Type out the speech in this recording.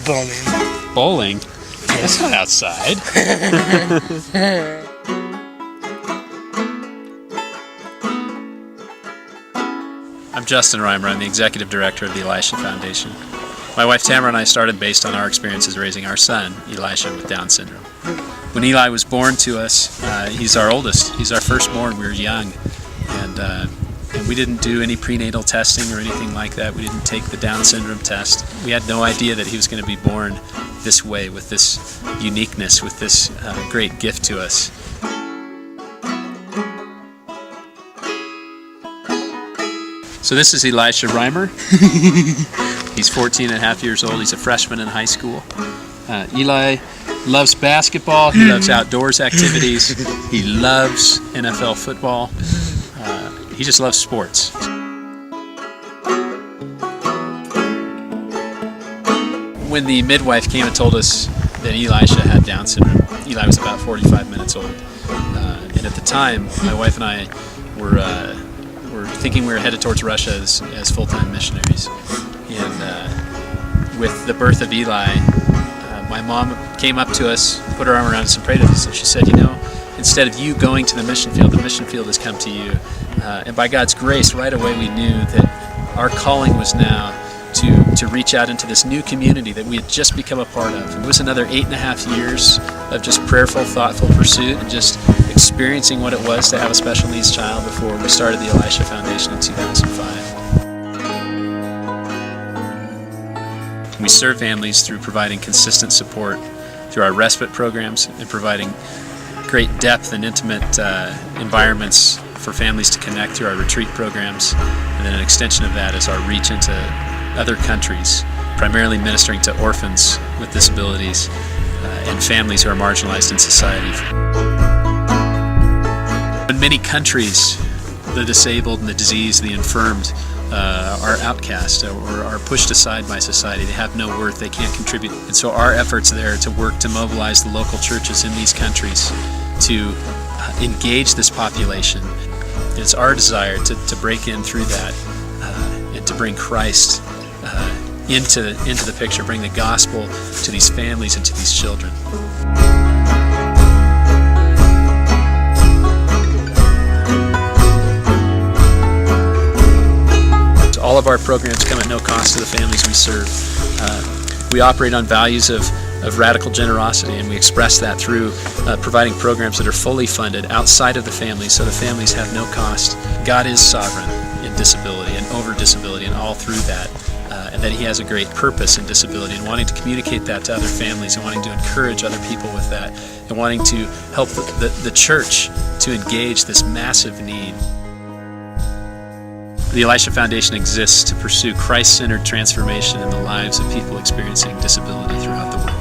Bowling. Bowling? That's not outside. I'm Justin Reimer. I'm the Executive Director of the Elisha Foundation. My wife Tamara and I started based on our experiences raising our son, Elisha, with Down syndrome. When Eli was born to us, he's our oldest. He's our firstborn. We were young, and we didn't do any prenatal testing or anything like that. We didn't take the Down syndrome test. We had no idea that he was going to be born this way, with this uniqueness, with this great gift to us. So this is Elisha Reimer. He's 14 and a half years old. He's a freshman in high school. Eli loves basketball. He loves outdoors activities. He loves NFL football. He just loves sports. When the midwife came and told us that Elisha had Down syndrome, Eli was about 45 minutes old. And at the time, my wife and I were thinking we were headed towards Russia as full-time missionaries. And with the birth of Eli, my mom came up to us, put her arm around us and prayed with us, and she said, you know, instead of you going to the mission field has come to you. And by God's grace, right away we knew that our calling was now to reach out into this new community that we had just become a part of. It was another 8.5 years of just prayerful, thoughtful pursuit and just experiencing what it was to have a special needs child before we started the Elisha Foundation in 2005. We serve families through providing consistent support through our Respite programs and providing great depth and intimate environments for families to connect through our retreat programs. And then an extension of that is our reach into other countries, primarily ministering to orphans with disabilities and families who are marginalized in society. In many countries, the disabled and the diseased, the infirmed are outcast or are pushed aside by society. They have no worth, they can't contribute. And so our efforts there to work to mobilize the local churches in these countries to engage this population. It's our desire to break in through that and to bring Christ into the picture, bring the gospel to these families and to these children. All of our programs come at no cost to the families we serve. We operate on values of radical generosity, and we express that through providing programs that are fully funded outside of the families, so the families have no cost. God is sovereign in disability and over disability and all through that, and that He has a great purpose in disability, and wanting to communicate that to other families and wanting to encourage other people with that, and wanting to help the church to engage this massive need. The Elisha Foundation exists to pursue Christ-centered transformation in the lives of people experiencing disability throughout the world.